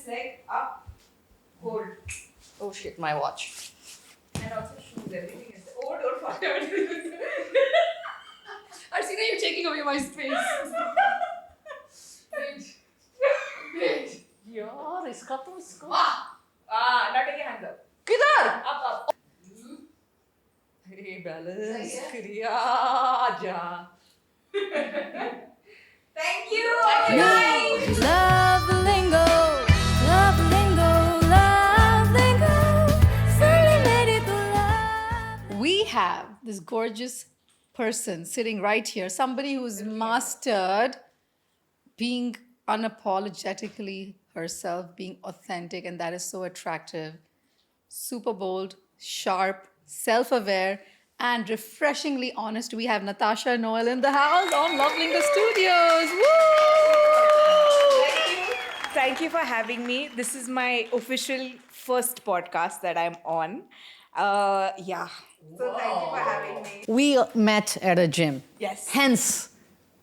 leg up, hold. Oh shit, my watch. And also shoes, everything is there. Oh, don't fall down. Arsina, you're taking away my space. Wait. यार इसका तो इसका Now take your hands up. किधर? Up. Hey, balance क्रिया जा. Thank you. Nice. Love lingo, love lingo, love lingo. Slowly let it go, love. We have this gorgeous person sitting right here, somebody who's mastered being unapologetically herself, being authentic, and that is so attractive. Super bold, sharp, self-aware, and refreshingly honest. We have Natasha Noel in the house on Love Lingo Studios. Woo! Thank you for having me. This is my official first podcast that I'm on. Yeah. So thank you for having me. We met at a gym. Yes. Hence,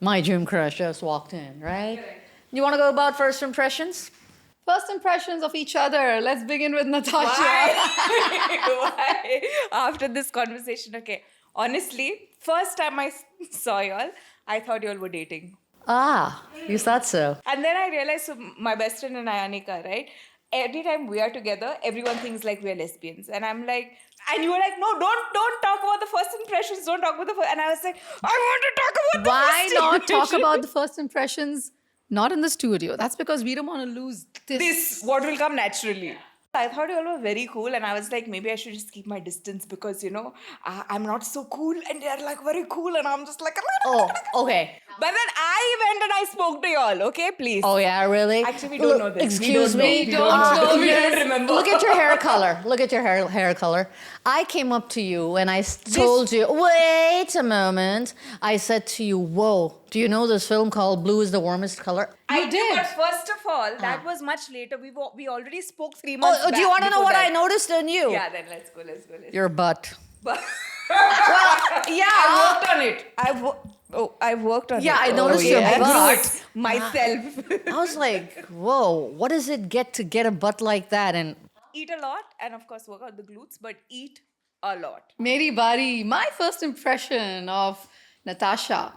my gym crush just walked in, right? You want to go about first impressions? First impressions of each other. Let's begin with Natasha. Why? After this conversation, okay. Honestly, first time I saw y'all, I thought y'all were dating. Ah, you thought so. And then I realized, so my best friend and Anika, right? Every time we are together, everyone thinks like we're lesbians. And I'm like, and you were like, no, don't talk about the first impressions. Don't talk about the first. And I was like, I want to talk about the Why first not talk impression. about the first impressions? Not in the studio. That's because we don't want to lose This, what will come naturally. I thought you all were very cool, and I was like, maybe I should just keep my distance because, I'm not so cool, and they're like very cool, and I'm just like, Oh, okay. But then I went and I spoke to y'all, okay? Please. Oh yeah, really? Actually, we don't know this. Excuse We don't me. know. We don't know. We don't remember. Look at your hair color. Look at your hair color. I came up to you and I told you, wait a moment. I said to you, whoa, do you know this film called Blue is the Warmest Color? I did. But first of all, that was much later. We already spoke 3 months Oh, back. do you want to know before what I that. noticed in you? Yeah, then let's go. Your butt. But Yeah. I worked on it. I've worked on it. Yeah, I noticed your I grew butt. it myself. I was like, whoa, what does it get to get a butt like that? And Eat a lot and of course work out the glutes, but eat a lot. Meri Bari, my first impression of Natasha,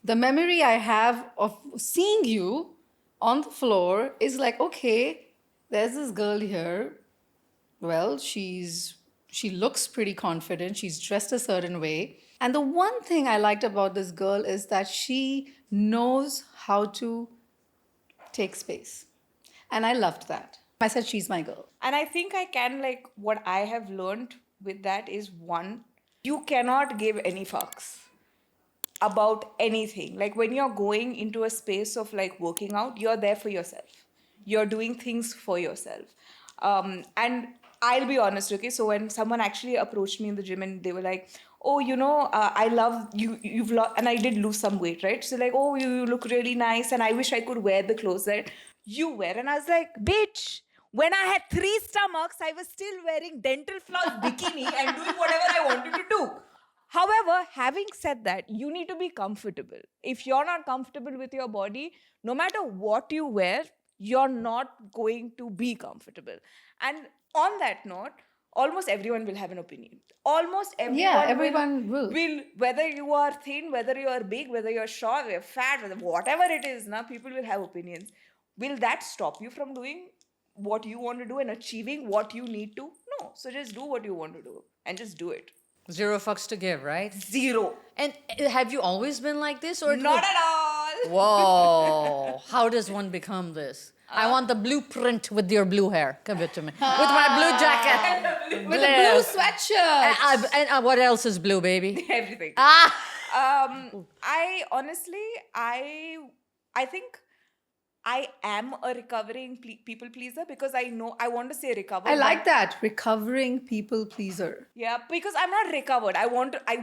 the memory I have of seeing you on the floor is like, okay, there's this girl here. Well, she looks pretty confident. She's dressed a certain way. And the one thing I liked about this girl is that she knows how to take space. And I loved that. I said, she's my girl. And I think I can, like, what I have learned with that is one, you cannot give any fucks about anything. Like, when you're going into a space of, like, working out, you're there for yourself. You're doing things for yourself. And I'll be honest, okay? So when someone actually approached me in the gym and they were like, oh, I love you, you've lost, and I did lose some weight, right? So like, oh, you look really nice and I wish I could wear the clothes that you wear. And I was like, bitch, when I had 3 stomachs, I was still wearing dental floss bikini and doing whatever I wanted to do. However, having said that, you need to be comfortable. If you're not comfortable with your body, no matter what you wear, you're not going to be comfortable. And on that note, almost everyone will have an opinion. Almost everyone will. Whether you are thin, whether you are big, whether you're short, you're fat, whatever it is, people will have opinions. Will that stop you from doing what you want to do and achieving what you need to? No. So just do what you want to do and just do it. 0 fucks to give, right? 0. And have you always been like this? Or Not at all. Whoa. How does one become this? I want the blueprint with your blue hair. Give it to me. With my blue jacket. With a blue sweatshirt. And what else is blue, baby? Everything. Ah! I honestly, I think I am a recovering people pleaser because I know I want to say recover. I like that. Recovering people pleaser. Yeah, because I'm not recovered. I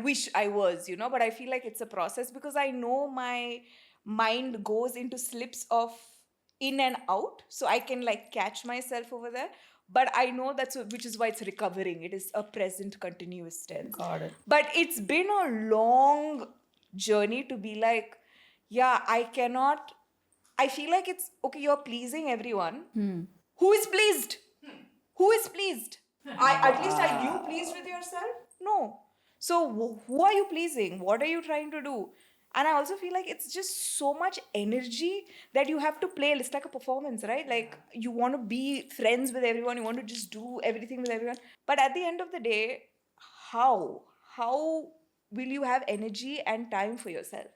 wish I was, but I feel like it's a process because I know my mind goes into slips of in and out. So I can like catch myself over there. But I know which is why it's recovering. It is a present continuous tense. Got it. But it's been a long journey to be like, yeah, I feel like it's, okay, you're pleasing everyone. Who is pleased? Who is pleased? At least are you pleased with yourself? No. So who are you pleasing? What are you trying to do? And I also feel like it's just so much energy that you have to play. It's like a performance, right? Like you want to be friends with everyone, you want to just do everything with everyone. But at the end of the day, how? How will you have energy and time for yourself?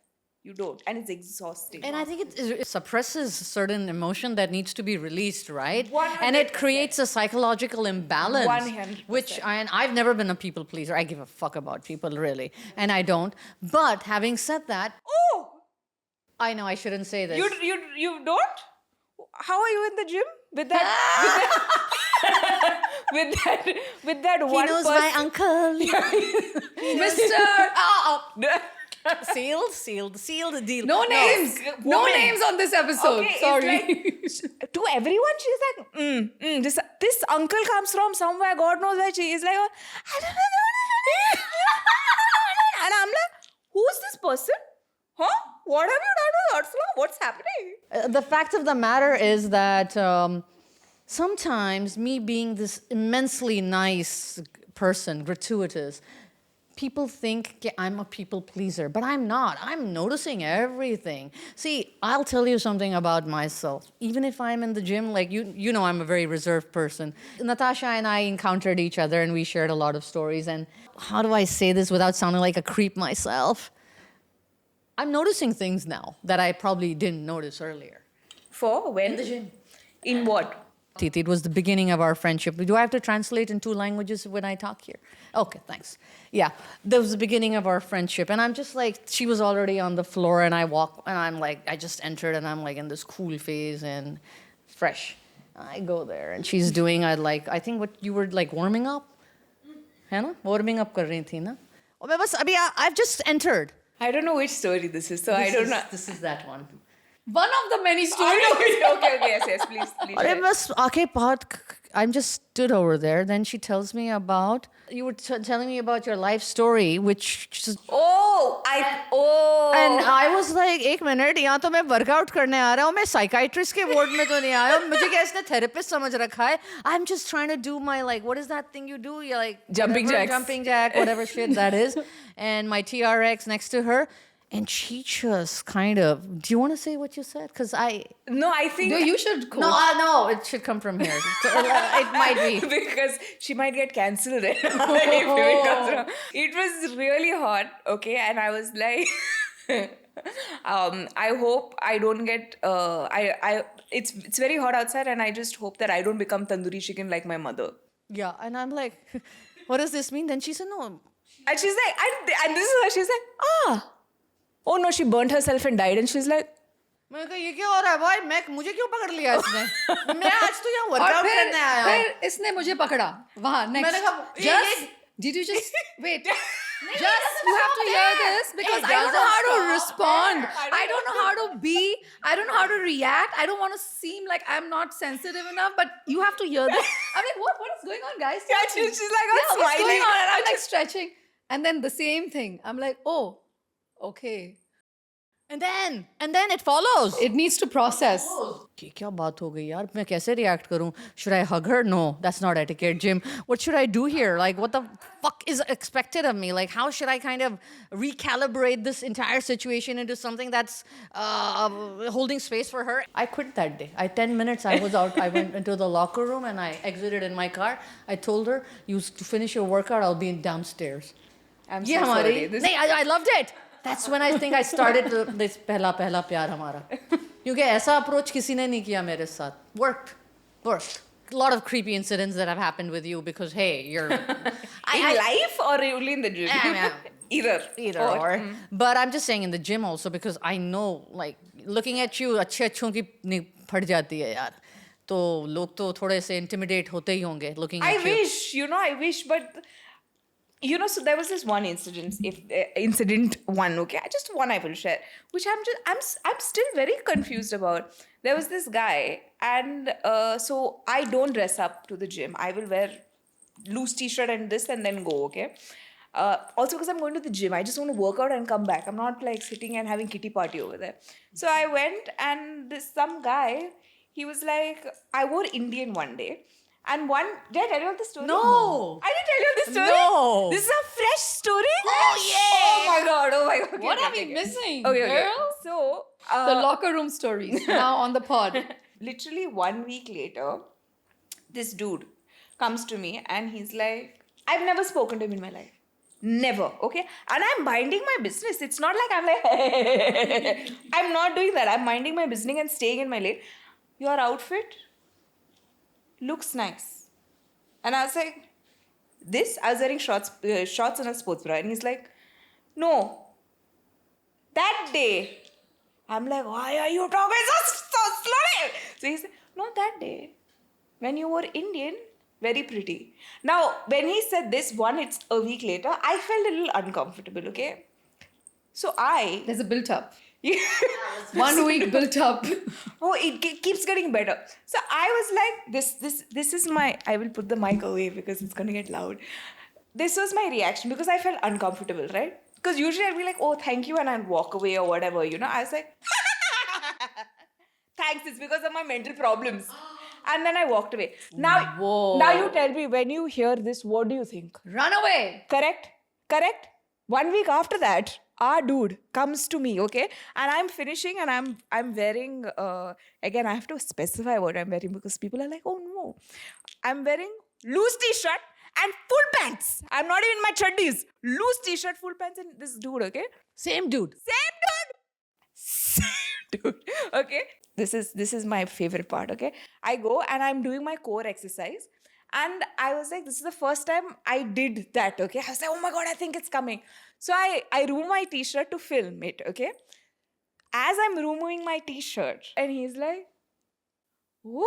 You don't. And it's exhausting. And I think it suppresses certain emotion that needs to be released, right? And 100%. it creates a psychological imbalance. 100%. Which, and I've never been a people pleaser. I give a fuck about people, really. And I don't. But having said that, Oh! I know I shouldn't say this. You don't? How are you in the gym? With that with that He one knows person. my uncle. Mr. Sealed the deal. No names. No woman. names on this episode. Okay, it's Sorry. To everyone, she's like, this uncle comes from somewhere, God knows where. She is like, I don't know. And I'm like, who's this person? Huh? What have you done to Ursula? What's happening? The fact of the matter is that sometimes me being this immensely nice person, gratuitous, people think I'm a people pleaser, but I'm not. I'm noticing everything. See, I'll tell you something about myself. Even if I'm in the gym, like you know I'm a very reserved person. Natasha and I encountered each other and we shared a lot of stories. And how do I say this without sounding like a creep myself? I'm noticing things now that I probably didn't notice earlier. For when? In the gym. In what? It was the beginning of our friendship. Do I have to translate in 2 languages when I talk here? Okay, thanks. Yeah, that was the beginning of our friendship. And I'm just like, she was already on the floor and I just entered and I'm like in this cool phase and fresh. I go there and she's doing, I think what you were like warming up? है ना? Warming up कर रही थी ना? और मैं बस अभी I've just entered. I don't know which story this is, so I don't know. This is that one. One of the many I stories. know. Okay, yes, please. अरे share. बस आके बहुत I'm just stood over there. Then she tells me about, you were telling me about your life story, which just, and I was like, एक minute यहाँ तो मैं workout करने आ रहा हूँ, मैं साइकाइट्रिस्ट के वार्ड में तो नहीं आया हूँ, मुझे क्या इसने थेरेपिस्ट समझ रखा है? I'm just trying to do my like, what is that thing you do? You're like Jumping jacks. jumping jack, whatever shit that is, and my TRX next to her. And she just kind of, do you want to say what you said? Because No, I think... No, you should coach. no, it should come from here. It might be. Because she might get cancelled if it comes wrong. It was really hot, okay? And I was like... I hope I don't get... It's very hot outside and I just hope that I don't become tandoori chicken like my mother. Yeah, and I'm like, what does this mean? Then she said, no. And she's like... And this is her. She's like, oh no, she burnt herself and died. And she's like... मैंने कहा ये क्या हो रहा है भाई मुझे क्यों पकड़ लिया इसने मैं आज तो यहाँ और वर्कआउट करने आया हूँ फिर इसने मुझे पकड़ा वहाँ next. मैंने कहा Just did you just wait? Just you have to hear this because I don't know how to respond. I don't know how to be. I don't know how to react. I don't want to seem like I'm not sensitive enough. But you have to hear this. I'm like, what is going on, guys? Yeah, Tell me. she's like, Yeah, what's smiling. going on? And I'm like stretching. And then the same thing. I'm like, oh, okay. and then it follows It needs to process. ये क्या बात हो गई यार मैं कैसे react करूँ should I hug her no that's not etiquette Jim what should I do here like what the fuck is expected of me like how should I kind of recalibrate this entire situation into something that's holding space for her I quit that day 10 minutes I was out I went into the locker room and I exited in my car I told her you finish your workout I'll be downstairs I'm ये so हमारी sorry. नहीं I loved it That's when I think I started this पहला प्यार हमारा क्योंकि ऐसा approach किसी ने नहीं किया मेरे साथ worked a lot of creepy incidents that have happened with you because hey you're In life or only in the gym? Either or but I'm just saying in the gym also because I know like looking at you अच्छों की फट जाती है यार तो लोग तो थोड़े से intimidate होते ही होंगे looking at you I wish, but so there was this one incident, okay, just one I will share, which I'm still very confused about. There was this guy, and so I don't dress up to the gym. I will wear loose t-shirt and this and then go, okay? Also because I'm going to the gym, I just want to work out and come back. I'm not like sitting and having kitty party over there. So I went and some guy, he was like, I wore Indian one day. And did I tell you all the story? No. I didn't tell you all the story? No. This is a fresh story? Oh, yeah. Oh my God, Okay, What okay, are we okay. missing, Okay, girl? So, The locker room stories now on the pod. literally 1 week later, this dude comes to me and he's like, I've never spoken to him in my life. Never, okay? And I'm minding my business. It's not like I'm like, I'm not doing that. I'm minding my business and staying in my lane. Your outfit looks nice. And I was like, I was wearing shorts and a sports bra. And he's like, no, that day. I'm like, why are you talking so slowly? So he said, no, that day, when you were Indian, very pretty. Now, when he said this one, it's a week later, I felt a little uncomfortable, okay? So There's a built up. Yeah. 1 week built up. Oh, it keeps getting better. So I was like, this is my, I will put the mic away because it's going to get loud. This was my reaction because I felt uncomfortable, right? Because usually I'd be like, oh, thank you, and I'd walk away or whatever, you know. I was like, thanks, it's because of my mental problems. And then I walked away. Whoa. Now you tell me, when you hear this, what do you think? Run away. Correct? 1 week after that, our dude comes to me, okay? And I'm finishing and I'm wearing, again, I have to specify what I'm wearing because people are like, oh no. I'm wearing loose t-shirt and full pants. I'm not even in my chuddies. Loose t-shirt, full pants, and this dude, okay? Same dude. Same dude, okay? This is my favorite part, okay? I go and I'm doing my core exercise. And I was like, this is the first time I did that, okay? I was like, oh my God, I think it's coming. So I remove my t-shirt to film it, okay? As I'm removing my t-shirt, and he's like, woo!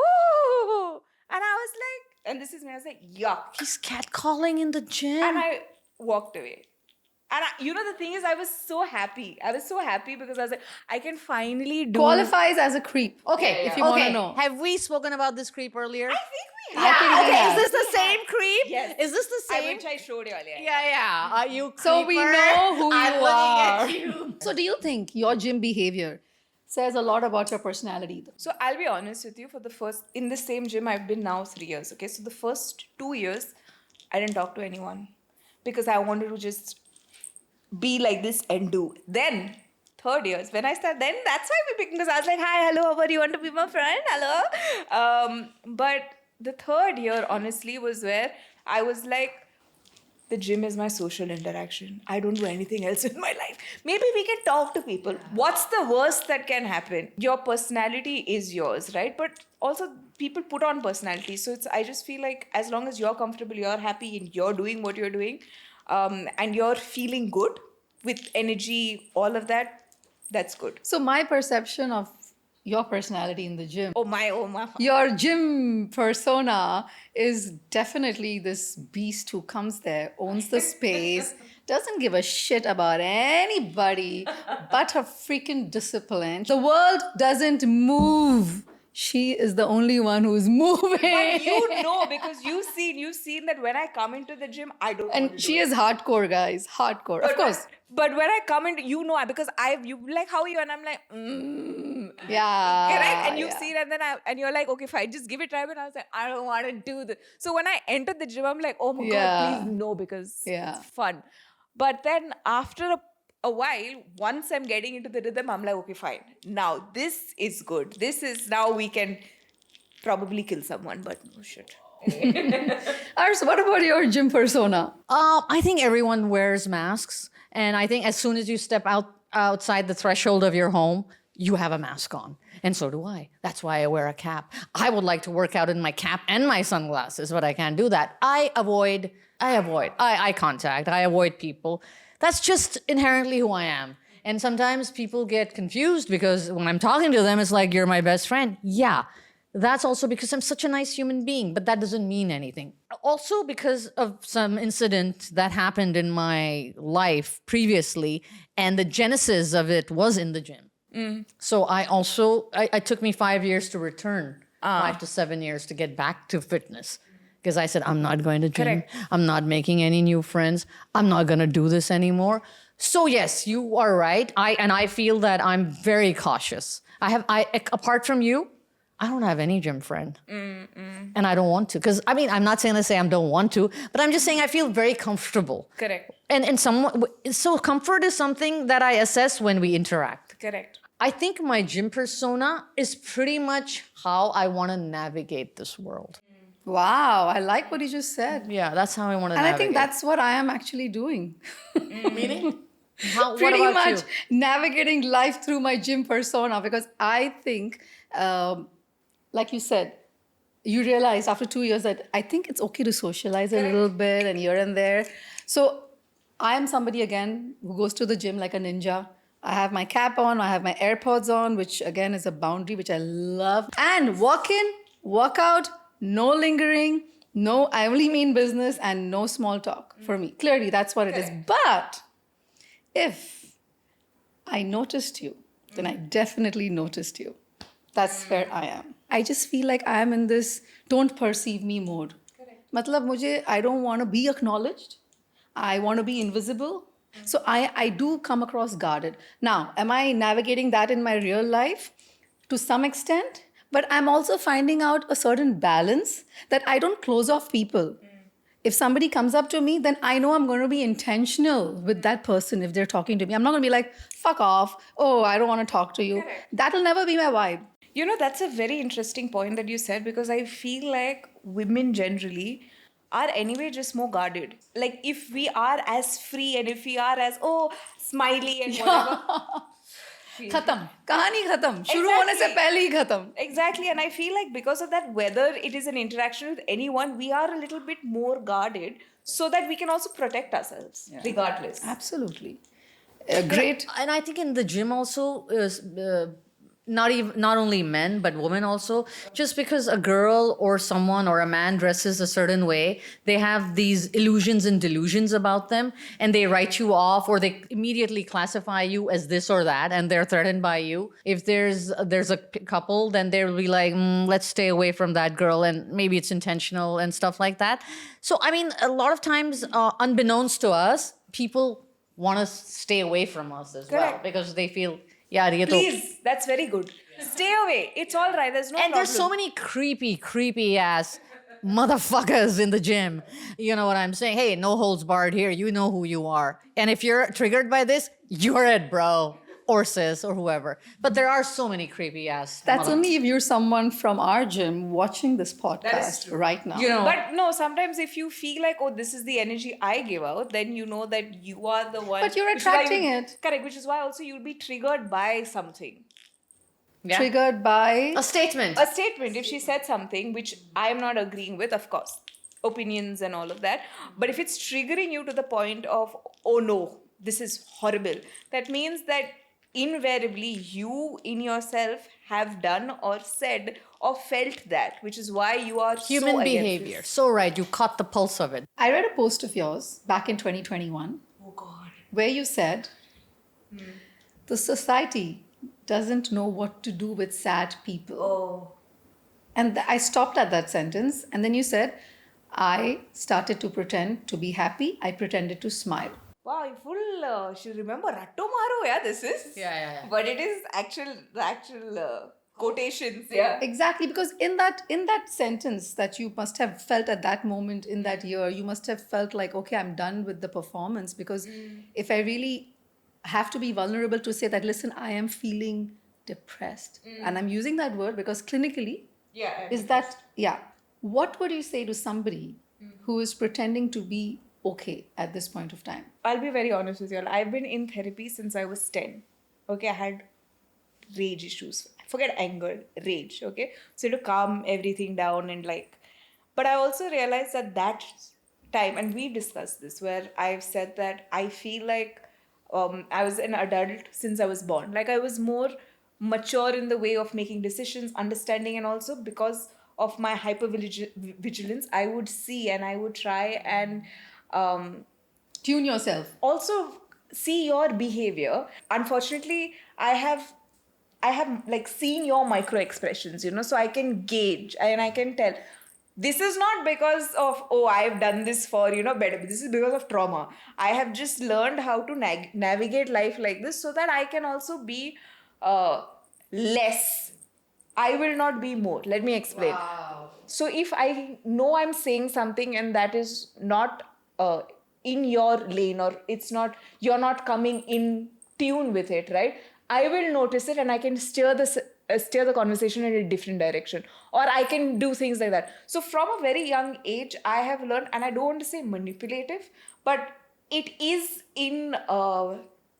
And I was like, and this is me, I was like, yuck. He's catcalling in the gym. And I walked away. And you know, the thing is, I was so happy. I was so happy because I was like, I can finally do... Qualifies as a creep. Okay, if you want to know. Have we spoken about this creep earlier? I think we I think we okay, have. is this the same creep? Yes. Is this the same? Which I showed you earlier. Yeah. Are you So we creeper? know who I'm you looking are. at you. So do you think your gym behavior says a lot about your personality? So I'll be honest with you, in the same gym, I've been now 3 years, okay? So the first 2 years, I didn't talk to anyone because I wanted to just be like this and do. Then, third years, when I started, then that's why we picked, because I was like, hi, hello, how are you? Want to be my friend? Hello? But the third year, honestly, was where I was like, the gym is my social interaction. I don't do anything else in my life. Maybe we can talk to people. What's the worst that can happen? Your personality is yours, right? But also people put on personality. So I just feel like as long as you're comfortable, you're happy, and you're doing what you're doing, and you're feeling good with energy, all of that, that's good. So my perception of your personality in the gym, Oh my. your gym persona is definitely this beast who comes there, owns the space, doesn't give a shit about anybody but her freaking discipline. The world doesn't move. She is the only one who's moving. But you know, because you've seen that when I come into the gym, I don't want to And do she it. is hardcore, guys. Hardcore. Of course. But when I come into, you know, because you like, how are you? And I'm like, Yeah. correct. And you've yeah. seen, and you're like, okay, fine, just give it a try. But I was like, I don't want to do this. So when I entered the gym, I'm like, oh my Yeah. God, please no, because Yeah. it's fun. But then after a while, once I'm getting into the rhythm, I'm like, okay, fine. Now this is good. Now we can probably kill someone, but no shit. Ars, what about your gym persona? I think everyone wears masks, and I think as soon as you step outside the threshold of your home, you have a mask on, and so do I. That's why I wear a cap. I would like to work out in my cap and my sunglasses, but I can't do that. I avoid eye contact. I avoid people. That's just inherently who I am. And sometimes people get confused because when I'm talking to them, it's like, you're my best friend. Yeah. That's also because I'm such a nice human being, but that doesn't mean anything. Also because of some incident that happened in my life previously, and the genesis of it was in the gym. So I took me 5 years to return, 5 to 7 years to get back to fitness. Because I said, I'm not going to gym. Correct. I'm not making any new friends. I'm not going to do this anymore. So yes, you are right. I feel that I'm very cautious. Apart from you, I don't have any gym friend. And I don't want to. Because, I mean, I'm not saying to say I don't want to, but I'm just saying I feel very comfortable. Correct. And so comfort is something that I assess when we interact. Correct. I think my gym persona is pretty much how I want to navigate this world. Wow, I like what you just said. Yeah, that's how I want to And I navigate. think that's what I am actually doing. Meaning? What Pretty about much you? navigating life through my gym persona, because I think, like you said, you realize after 2 years that I think it's okay to socialize a little bit and here and there. So I am somebody again who goes to the gym like a ninja. I have my cap on, I have my AirPods on, which again is a boundary which I love. And walk in, walk out, no lingering, no, I only mean business, and no small talk for me. Clearly, that's what it is. But if I noticed you, then I definitely noticed you. That's where I am. I just feel like I am in this don't perceive me mode. Matlab mujhe, I don't want to be acknowledged. I want to be invisible. So I do come across guarded. Now, am I navigating that in my real life? To some extent. But I'm also finding out a certain balance that I don't close off people. If somebody comes up to me, then I know I'm going to be intentional with that person if they're talking to me. I'm not going to be like, fuck off. Oh, I don't want to talk to you. That'll never be my vibe. You know, that's a very interesting point that you said, because I feel like women generally are anyway just more guarded. Like if we are as free and if we are as, smiley and whatever. Khatam. Kahani khatam. Shuru hone se pehle hi khatam. Exactly. And I feel like because of that, whether it is an interaction with anyone, we are a little bit more guarded so that we can also protect ourselves regardless. Absolutely. Great. And I think in the gym also, not only men but women also, just because a girl or someone or a man dresses a certain way, they have these illusions and delusions about them, and they write you off or they immediately classify you as this or that, and they're threatened by you. If there's a couple, then they'll be like, let's stay away from that girl, and maybe it's intentional and stuff like that. So I mean, a lot of times, unbeknownst to us, people want to stay away from us as well, Correct. because they feel, yeah, Please, that's very good. Stay away. It's all right. There's no and problem. there's so many creepy ass motherfuckers in the gym. You know what I'm saying? Hey, no holds barred here. You know who you are. And if you're triggered by this, you're it, bro. Or sis, or whoever. But there are so many creepy ass. That's only if you're someone from our gym watching this podcast right now. You know. But no, sometimes if you feel like, this is the energy I give out, then you know that you are the one. But you're which is why attracting it. Correct, which is why also you'll be triggered by something. Yeah. Triggered by A statement. A statement, if she said something which I am not agreeing with, of course, opinions and all of that. But if it's triggering you to the point of, oh no, this is horrible, that means that invariably you in yourself have done or said or felt that, which is why you are Human so against behavior. this. So right, you caught the pulse of it. I read a post of yours back in 2021 Oh God. where you said the society doesn't know what to do with sad people. Oh. And I stopped at that sentence, and then you said, I started to pretend to be happy. I pretended to smile. Wow, you full, she remember Ratto Maro, yeah, this is. Yeah. But it is the actual quotations, yeah. Exactly, because in that sentence that you must have felt at that moment in that year, you must have felt like, okay, I'm done with the performance, because if I really have to be vulnerable to say that, listen, I am feeling depressed, and I'm using that word because clinically, is that, what would you say to somebody who is pretending to be okay at this point of time? I'll be very honest with you all. I've been in therapy since I was 10. Okay, I had rage issues. Forget anger, rage, okay? So to calm everything down and but I also realized that time, and we've discussed this, where I've said that I feel like I was an adult since I was born. Like I was more mature in the way of making decisions, understanding, and also because of my hypervigilance, I would see and I would try and Tune yourself. also see your behavior. Unfortunately, I have seen your micro expressions, so I can gauge and I can tell this is not because of, I've done this for, better. This is because of trauma. I have just learned how to navigate life like this so that I can also be less I will not be more. Let me explain. So if I know I'm saying something and that is not in your lane, or it's not, you're not coming in tune with it, right? I will notice it and I can steer the conversation in a different direction, or I can do things like that. So from a very young age, I have learned, and I don't want to say manipulative, but it is in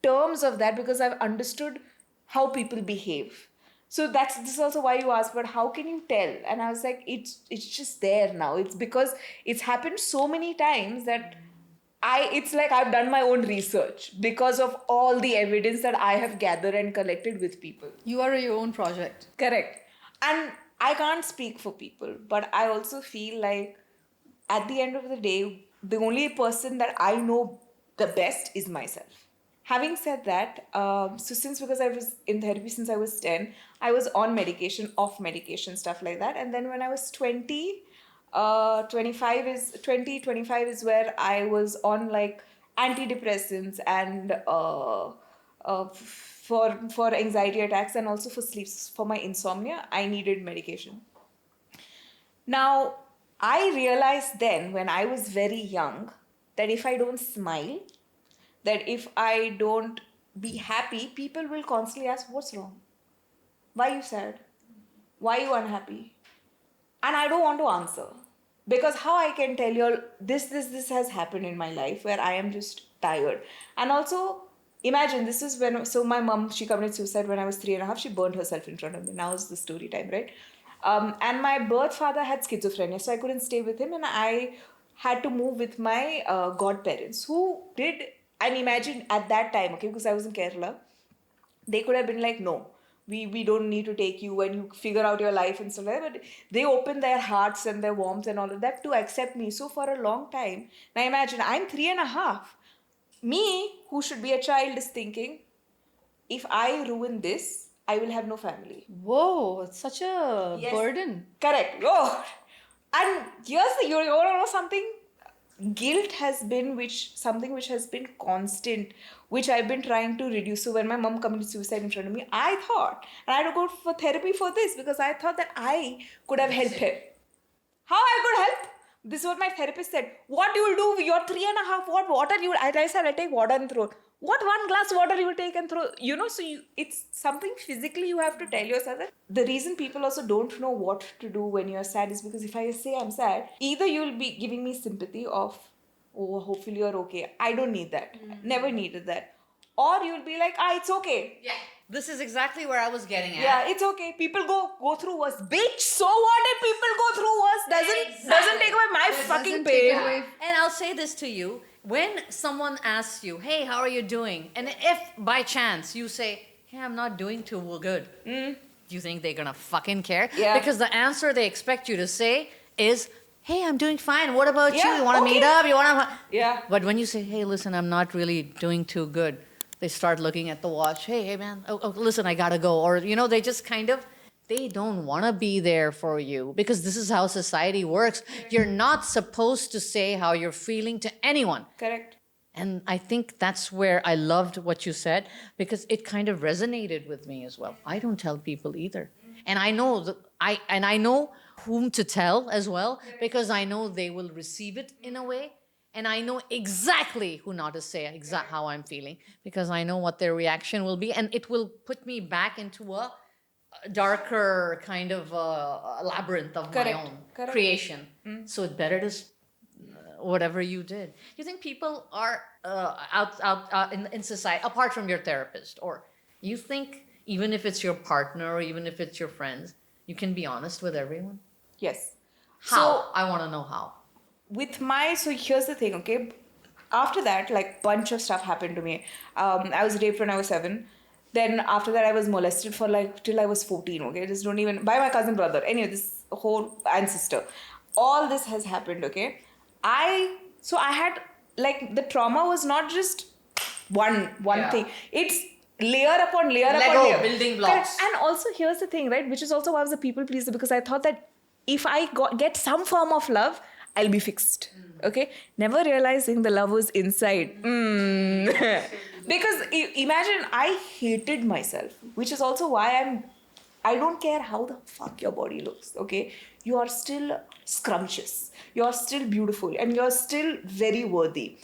terms of that, because I've understood how people behave. So this is also why you asked, but how can you tell? And I was like, it's just there now. It's because it's happened so many times that it's like I've done my own research because of all the evidence that I have gathered and collected with people. You are your own project. Correct. And I can't speak for people, but I also feel like at the end of the day, the only person that I know the best is myself. Having said that, because I was in therapy since I was 10, I was on medication, off medication, stuff like that. And then when I was 20, 25 is where I was on like antidepressants and for anxiety attacks, and also for sleep, for my insomnia, I needed medication. Now, I realized then when I was very young that if I don't smile, that if I don't be happy, people will constantly ask, what's wrong? Why are you sad? Why are you unhappy? And I don't want to answer. Because how I can tell you all, this has happened in my life where I am just tired. And also, imagine this is when, so my mom, she committed suicide when I was 3.5. She burned herself in front of me. Now is the story time, right? And my birth father had schizophrenia, so I couldn't stay with him, and I had to move with my godparents, who did, and imagine at that time, okay, because I was in Kerala, they could have been like, no, we don't need to take you when you figure out your life and stuff like that. But they opened their hearts and their warmth and all of that to accept me. So for a long time, now imagine, I'm 3.5. Me, who should be a child, is thinking, if I ruin this, I will have no family. Whoa, it's such a burden. Correct. Oh. And here's the, you want to know something? Guilt has been something which has been constant, which I've been trying to reduce. So when my mom committed suicide in front of me, I thought, and I had to go for therapy for this, because I thought that I could have helped her. How I could help? This is what my therapist said. What you will do? You're 3.5. What water you will? I said, I take water and throw. What one glass water you will take and throw? You know, so it's something physically you have to tell yourself that. The reason people also don't know what to do when you're sad is because if I say I'm sad, either you'll be giving me sympathy of, oh, hopefully you're okay. I don't need that. Never needed that. Or you'll be like, it's okay. Yeah. This is exactly where I was getting at. Yeah, it's okay. People go through worse. Bitch, so what if people go through worse? Doesn't take away my fucking pain. And I'll say this to you. When someone asks you, hey, how are you doing? And if by chance you say, hey, I'm not doing too good, do you think they're gonna fucking care? Yeah. Because the answer they expect you to say is, hey, I'm doing fine. What about you? Yeah, You wanna meet up? You wanna... Yeah. But when you say, hey, listen, I'm not really doing too good, they start looking at the watch. Hey, man, listen, I gotta go. Or, you know, they just kind of, they don't want to be there for you because this is how society works. You're not supposed to say how you're feeling to anyone. Correct. And I think that's where I loved what you said, because it kind of resonated with me as well. I don't tell people either. And I know I know whom to tell as well, because I know they will receive it in a way. And I know exactly who not to say how I'm feeling, because I know what their reaction will be. And it will put me back into a darker kind of labyrinth of my own creation. So it better to whatever you did. You think people are out in society, apart from your therapist, or you think even if it's your partner or even if it's your friends, you can be honest with everyone? Yes. How? So, I want to know how. so here's the thing, okay? After that, like, bunch of stuff happened to me. I was raped when I was 7. Then after that, I was molested for like till I was 14, okay? Just don't even, by my cousin brother. Anyway, this whole, and sister. All this has happened, okay? So I had, like, the trauma was not just one thing. It's layer upon layer upon layer. Building blocks. Correct. And also, here's the thing, right? Which is also why I was a people pleaser, because I thought that if I get some form of love, I'll be fixed. Okay? Never realizing the love was inside. Because imagine, I hated myself, which is also why I'm I don't care how the fuck your body looks, okay? You are still scrumptious. You're still beautiful and you're still very worthy.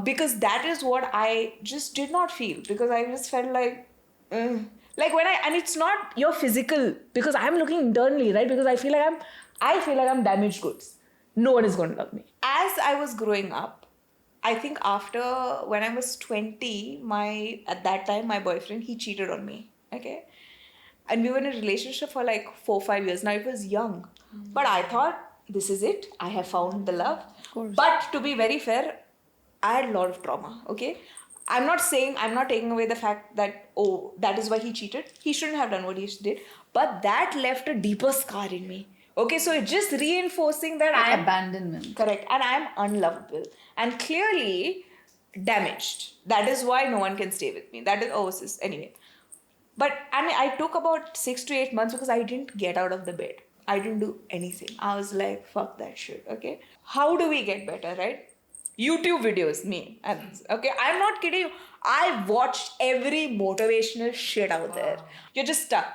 Because that is what I just did not feel. Because I just felt like, like when and it's not your physical, because I'm looking internally, right? Because I feel like I'm damaged goods. No one is going to love me. As I was growing up, I think after when I was 20, at that time my boyfriend, he cheated on me. Okay. And we were in a relationship for like 4-5 years. Now it was young. But I thought, this is it. I have found the love. But to be very fair, I had a lot of trauma. Okay. I'm not taking away the fact that, oh, that is why he cheated. He shouldn't have done what he did. But that left a deeper scar in me. Okay, so it's just reinforcing that Like I'm abandonment. correct, and I'm unlovable and clearly damaged. That is why no one can stay with me. That is overseas anyway. But I mean, I took about 6 to 8 months because I didn't get out of the bed. I didn't do anything. I was like, fuck that shit. Okay, how do we get better, right? YouTube videos, me. Okay, I'm not kidding you. I watched every motivational shit out there. You're just stuck.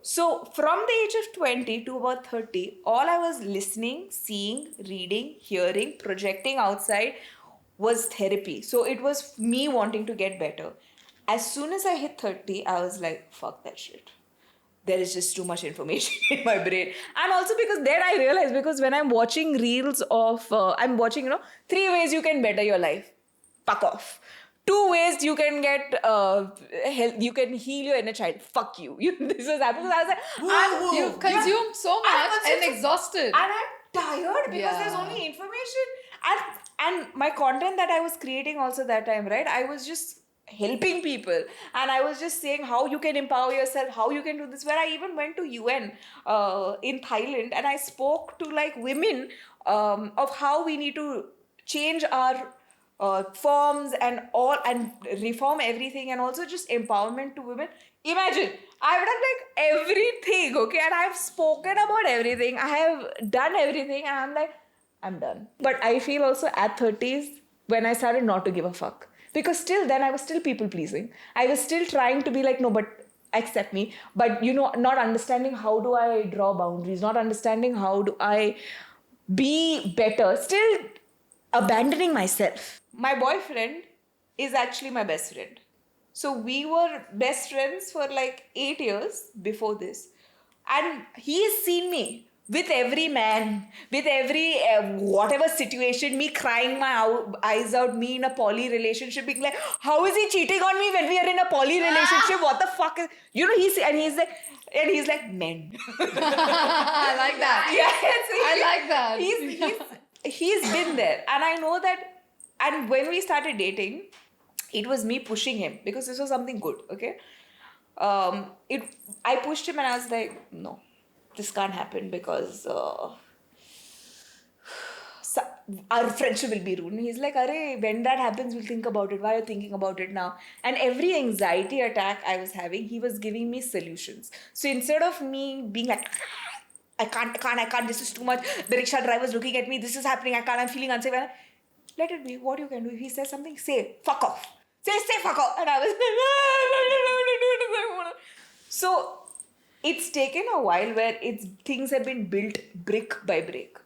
So from the age of 20 to about 30, all I was listening, seeing, reading, hearing, projecting outside was therapy. So it was me wanting to get better. As soon as I hit 30, I was like, fuck that shit. There is just too much information in my brain. And also because then I realized, because when I'm watching reels of, I'm watching, 3 ways you can better your life. Fuck off. 2 ways you can get help, you can heal your inner child. Fuck you. This was happening. So I was like, You've consumed so much and exhausted. and I'm tired because there's only information. And my content that I was creating also that time, right? I was just helping people, and I was just saying how you can empower yourself, how you can do this. Where I even went to UN in Thailand, and I spoke to like women of how we need to change our forms and all, and reform everything, and also just empowerment to women. Imagine, I've done like everything, okay, and I've spoken about everything, I have done everything, and I'm like, I'm done. But I feel also at 30s when I started not to give a fuck, because still then I was still people pleasing. I was still trying to be like, no, but accept me. But not understanding how do I draw boundaries, not understanding how do I be better, still abandoning myself. My boyfriend is actually my best friend. So we were best friends for like 8 years before this. And he has seen me with every man, with every whatever situation, me crying my eyes out, me in a poly relationship, being like, how is he cheating on me when we are in a poly relationship? What the fuck is, he's like, men. I like that. Yes, I like that. He's been there, and I know that. And when we started dating, it was me pushing him because this was something good. Okay, I pushed him, and I was like, no, this can't happen because our friendship will be ruined. He's like, Arey, when that happens, we'll think about it. Why are you thinking about it now? And every anxiety attack I was having, he was giving me solutions. So instead of me being like, I can't, this is too much. The rickshaw driver's looking at me, this is happening, I'm feeling unsafe. Let it be. What you can do. If he says something, say, fuck off. Say fuck off. And I was like, so it's taken a while where things have been built brick by brick,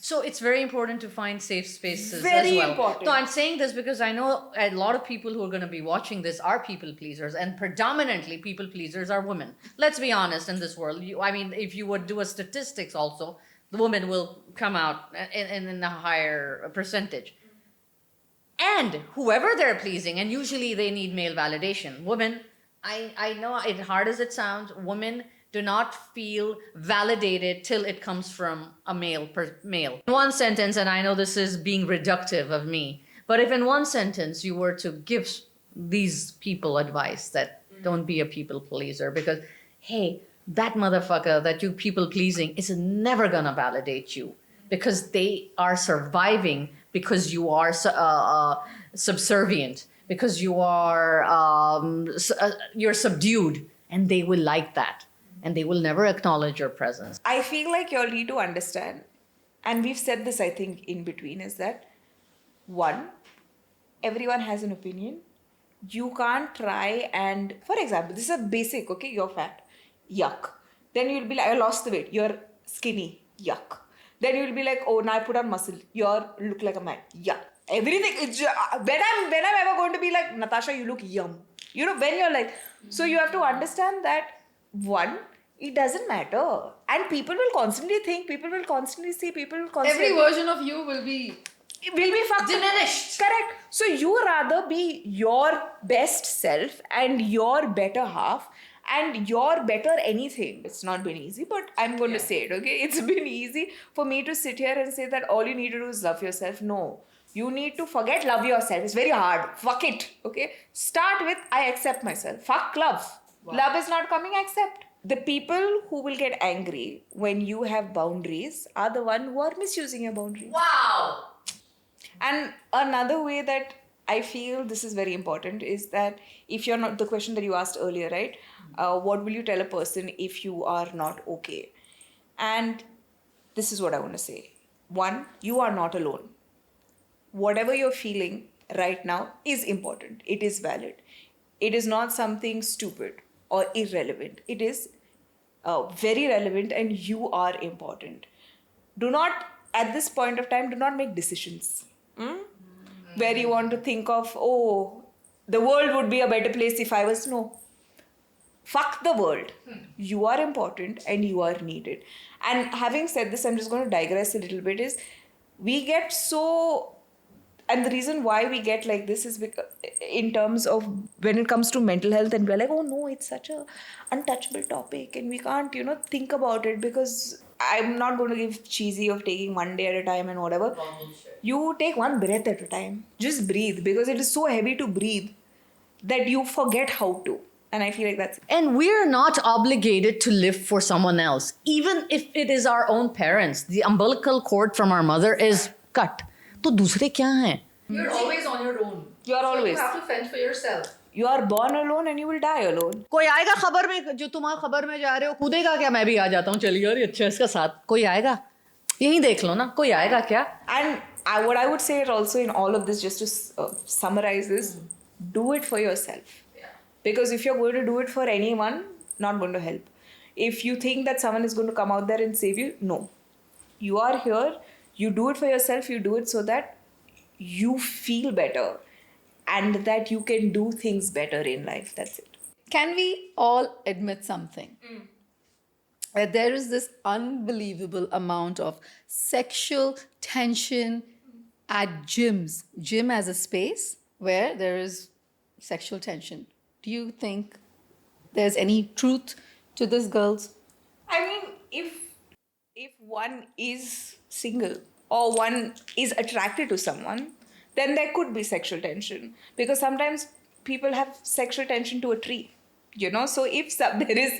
So it's very important to find safe spaces Very as well. important. No, I'm saying this because I know a lot of people who are going to be watching this are people pleasers, and predominantly people pleasers are women. Let's be honest, in this world. If you would do a statistics also, the women will come out in a higher percentage. And whoever they're pleasing, and usually they need male validation. Women, I know, as hard as it sounds, women do not feel validated till it comes from a male. In one sentence, and I know this is being reductive of me, but if in one sentence you were to give these people advice that don't be a people pleaser, because, hey, that motherfucker that you people pleasing is never gonna validate you, because they are surviving because you are subservient, because you are you're subdued, and they will like that, and they will never acknowledge your presence. I feel like you all need to understand, and we've said this, I think, in between, is that 1, everyone has an opinion. You can't try and, for example, this is a basic, okay, you're fat, yuck. Then you'll be like, I lost the weight, you're skinny, yuck. Then you'll be like, oh, now I put on muscle, you're look like a man, yuck. Everything, when I'm ever going to be like, Natasha, you look yum. When you're like, so you have to understand that, one, it doesn't matter. And people will constantly think, people will constantly see, people will constantly... Every version of you will be fucked. diminished. Correct. So you rather be your best self and your better half and your better anything. It's not been easy, but I'm going to say it, okay? It's been easy for me to sit here and say that all you need to do is love yourself. No. You need to forget love yourself. It's very hard. Fuck it, okay? Start with, I accept myself. Fuck love. Wow. Love is not coming, accept. The people who will get angry when you have boundaries are the one who are misusing your boundaries. Wow. And another way that I feel this is very important is that if you're not, the question that you asked earlier, right? What will you tell a person if you are not okay? And this is what I want to say. One, you are not alone. Whatever you're feeling right now is important. It is valid. It is not something stupid or irrelevant. It is very relevant and you are important. Do not, at this point of time, do not make decisions. Where you want to think of, oh, the world would be a better place if I was... No. Fuck the world. You are important and you are needed. And having said this, I'm just going to digress a little bit, is we get so... And the reason why we get like this is because in terms of when it comes to mental health, and we're like, oh no, it's such a untouchable topic and we can't, think about it, because I'm not going to give cheesy of taking one day at a time and whatever. You take one breath at a time. Just breathe, because it is so heavy to breathe that you forget how to. And I feel like that's... And we're not obligated to live for someone else. Even if it is our own parents, the umbilical cord from our mother is cut. तो दूसरे क्या हैं? You're always on your own. You're always... You have to fend for yourself. You are born alone and you will die alone. कोई आएगा खबर में, जो तुम खबर में जा रहे हो, कूदेगा क्या? मैं भी आ जाता हूँ, चलिए यार, अच्छा इसका साथ कोई आएगा? यही देख लो ना, कोई आएगा क्या? And what I would say also in all of this, just to summarize this, do it for yourself. Because if you're going to do it for anyone, not going to help. If you think that someone is going to come out there and save you, no. You are here, you do it for yourself, you do it so that you feel better and that you can do things better in life. That's it. Can we all admit something? That there is this unbelievable amount of sexual tension at gyms. Gym as a space where there is sexual tension. Do you think there's any truth to this, girls? I mean, if one is single or one is attracted to someone, then there could be sexual tension. Because sometimes people have sexual tension to a tree. So if there is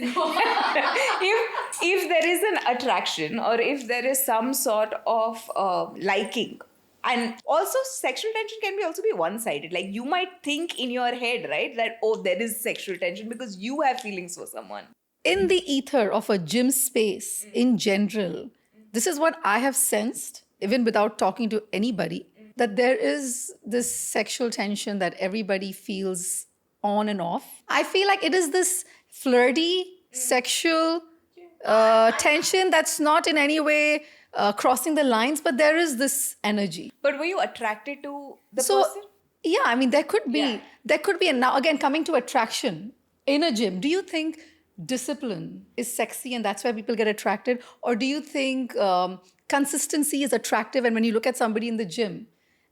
if there is an attraction, or if there is some sort of liking, and also sexual tension can also be one-sided. Like you might think in your head, right, that oh, there is sexual tension because you have feelings for someone. In the ether of a gym space in general, this is what I have sensed, even without talking to anybody, that there is this sexual tension that everybody feels on and off. I feel like it is this flirty, sexual tension that's not in any way crossing the lines, but there is this energy. But were you attracted to the person? Yeah, I mean, there could be. And now, again, coming to attraction in a gym, do you think discipline is sexy and that's why people get attracted? Or do you think consistency is attractive, and when you look at somebody in the gym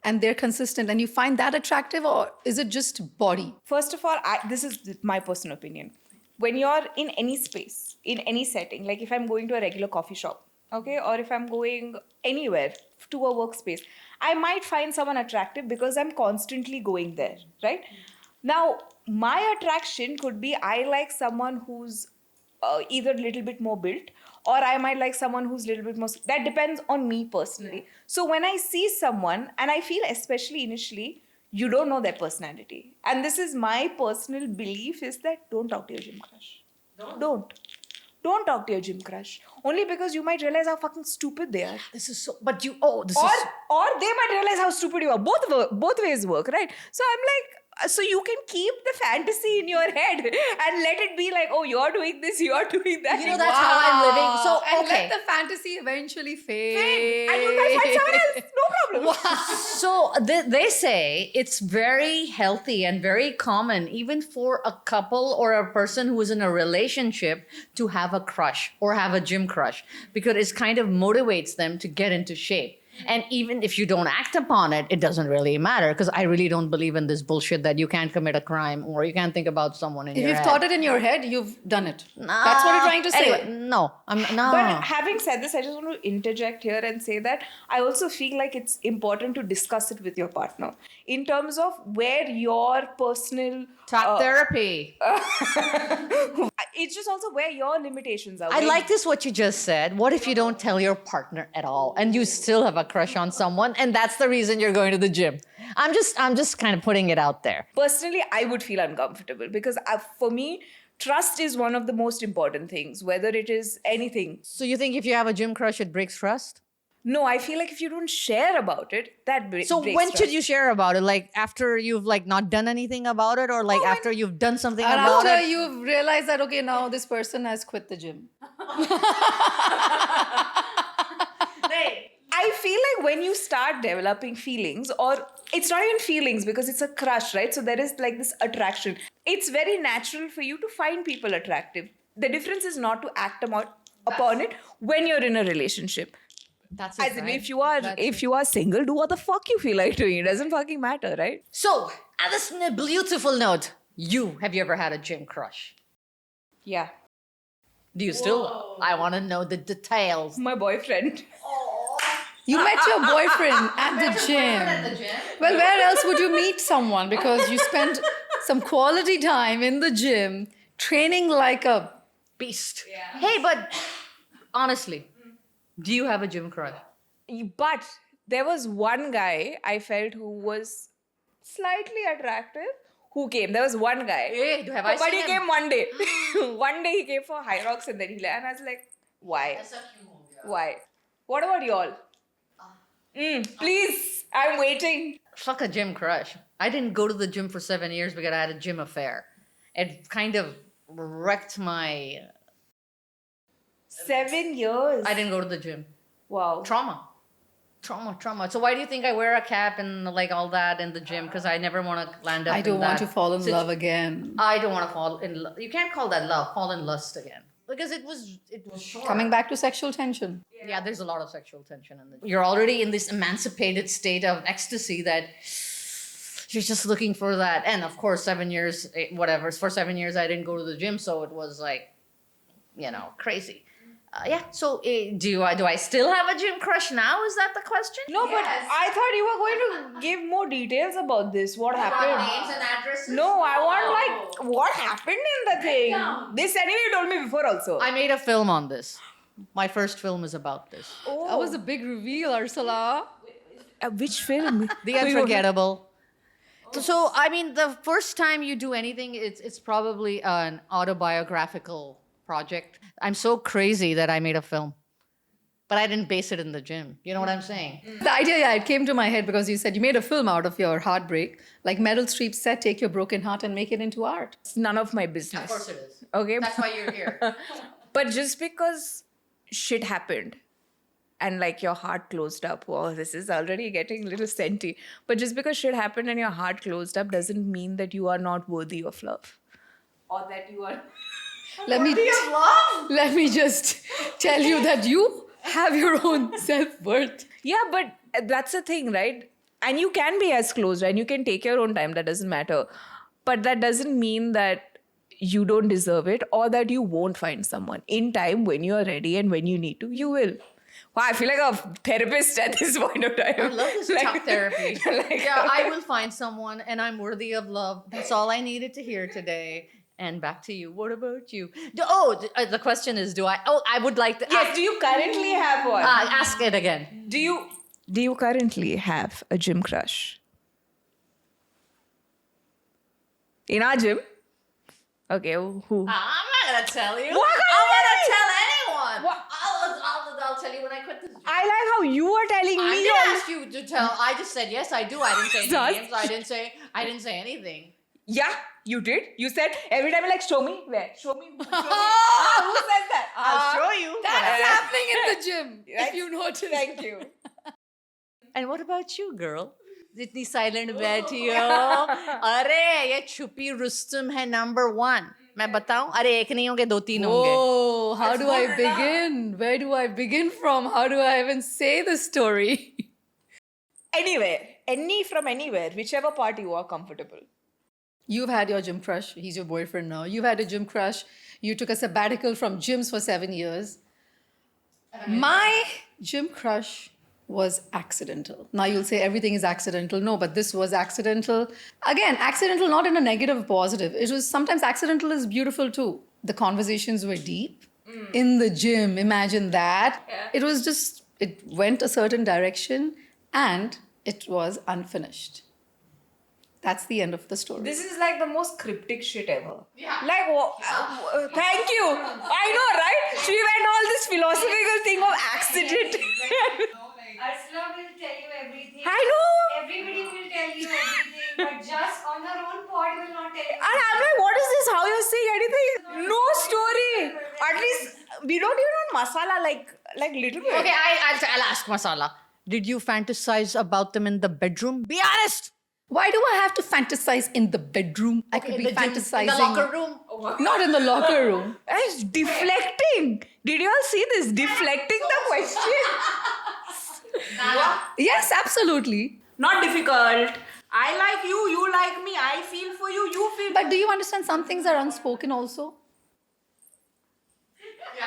and they're consistent and you find that attractive, or is it just body? First of all, this is my personal opinion. When you're in any space, in any setting, like if I'm going to a regular coffee shop, okay, or if I'm going anywhere to a workspace, I might find someone attractive because I'm constantly going there, right? Now, my attraction could be I like someone who's either a little bit more built, or I might like someone who's a little bit more... That depends on me personally. So when I see someone, and I feel especially initially, you don't know their personality. And this is my personal belief, is that don't talk to your gym crush. Don't talk to your gym crush. Only because you might realize how fucking stupid they are. This is so... Or they might realize how stupid you are. Both ways work, right? So I'm like, So you can keep the fantasy in your head and let it be like, oh, you're doing this, you're doing that. You know, that's how I'm living. So, And okay. let the fantasy eventually fade. And you guys find someone else, no problem. So they say it's very healthy and very common, even for a couple or a person who is in a relationship, to have a crush or have a gym crush, because it kind of motivates them to get into shape. And even if you don't act upon it, it doesn't really matter, because I really don't believe in this bullshit that you can't commit a crime or you can't think about someone in If your you've head. thought it in your head, you've done it. That's what you're trying to say. Anyway, no, I'm no. But having said this, I just want to interject here and say that I also feel like it's important to discuss it with your partner in terms of where your personal Talk therapy. it's just also where your limitations are. I where- like this what you just said. What if you don't tell your partner at all and you still have a crush on someone and that's the reason you're going to the gym? I'm just kind of putting it out there. Personally, I would feel uncomfortable because for me, trust is one of the most important things, whether it is anything. So you think if you have a gym crush, it breaks trust? No, I feel like if you don't share about it, that breaks So when trust. should you share about it? Like after you've like not done anything about it, or like after you've done something And about after it? you've realized that, okay, now this person has quit the gym. I feel like when you start developing feelings, or it's not even feelings because it's a crush, right? So there is like this attraction. It's very natural for you to find people attractive. The difference is not to act upon it when you're in a relationship. That's As in, if you are single, do what the fuck you feel like doing. It doesn't fucking matter, right? So, on this beautiful note, have you ever had a gym crush? Yeah. Do you still? I want to know the details. My boyfriend. You met your boyfriend at the gym. Well, where else would you meet someone? Because you spent some quality time in the gym training like a Beast. Hey, but honestly, do you have a gym crush? But there was one guy I felt who was slightly attractive who came. There was one guy. Hey, have I But seen he him? came one day. One day he came for high rocks and then he left. And I was like, why? Why? What about y'all? Please, I'm waiting. Fuck a gym crush. I didn't go to the gym for 7 years because I had a gym affair. It kind of wrecked my... 7 years. I didn't go to the gym. Wow. Trauma. So why do you think I wear a cap and like all that in the gym? Because I never want to land up I don't in want that to fall in situ- love again. I don't want to fall in love. You can't call that love. Fall in lust again. Because it was short. Coming back to sexual tension. Yeah, there's a lot of sexual tension in the. You're already in this emancipated state of ecstasy that you're just looking for that. And of course, 7 years, whatever. For 7 years, I didn't go to the gym, so it was like, crazy. Yeah. So do I still have a gym crush now? Is that the question? No, but I thought you were going to give more details about this. What happened? Names and addresses. No, I want like what happened in the thing. This anyway you told me before also. I made a film on this. My first film is about this. That was a big reveal, Ursula. Which film? The Unforgettable. So, I mean, the first time you do anything, it's probably an autobiographical project. I'm so crazy that I made a film. But I didn't base it in the gym. You know what I'm saying? The idea, it came to my head because you said you made a film out of your heartbreak. Like Meryl Streep said, take your broken heart and make it into art. It's none of my business. Of course it is. Okay. That's why you're here. But just because shit happened and like your heart closed up, wow, this is already getting a little senti. But just because shit happened and your heart closed up doesn't mean that you are not worthy of love. Or that you are Let me just tell you that you have your own self-worth. Yeah, but that's the thing, right? And you can be as close, and you can take your own time. That doesn't matter. But that doesn't mean that you don't deserve it or that you won't find someone. In time, when you are ready and when you need to, you will. Wow, I feel like a therapist at this point of time. I love this talk therapy. Like- Yeah, I will find someone and I'm worthy of love. That's all I needed to hear today. And back to you. What about you? The question is, I would like to Yes, do you currently have one? ask it again. Do you currently have a gym crush? In our gym? Okay, who? I'm not gonna tell you. Why can't I'm you gonna tell anyone. What? I'll tell you when I quit this gym. I like how you were telling I me. didn't all- ask you to tell. I just said yes, I do. I didn't say any Sus. names. I didn't say anything. Yeah, you did. You said every time, like, show me where, show me. Who, show me. Who says that? I'll show you. That's happening in the gym. Right? If you notice. Thank you. And what about you, girl? इतनी silent बैठी हो. अरे ये छुपी रुस्तम है number 1. मैं बताऊं? अरे एक नहीं होंगे 2-3 होंगे. Oh, how do I begin? Where do I begin from? How do I even say the story? Anywhere, from anywhere, whichever part you are comfortable. You've had your gym crush. He's your boyfriend now. You've had a gym crush. You took a sabbatical from gyms for 7 years. My gym crush was accidental. Now you'll say everything is accidental. No, but this was accidental. Again, accidental not in a negative or positive. It was sometimes accidental is beautiful too. The conversations were deep in the gym. Imagine that. Yeah. It was just, it went a certain direction and it was unfinished. That's the end of the story. This is like the most cryptic shit ever. Yeah. Like, thank you. I know, right? She went all this philosophical thing of accident. Ursula will tell you everything. I know. Everybody will tell you everything, but just on her own pod will not tell you. And I'm like, what is this? How you're saying anything? No story. At least we don't even want masala, like little bit. Okay, I'll ask Masala. Did you fantasize about them in the bedroom? Be honest. Why do I have to fantasize in the bedroom? I could In be the gym, fantasizing. in the locker room. Not in the locker room. It's deflecting. Did you all see this? Deflecting the question. Yes, absolutely. Not difficult. I like you, you like me. I feel for you, you feel. But do you understand some things are unspoken also?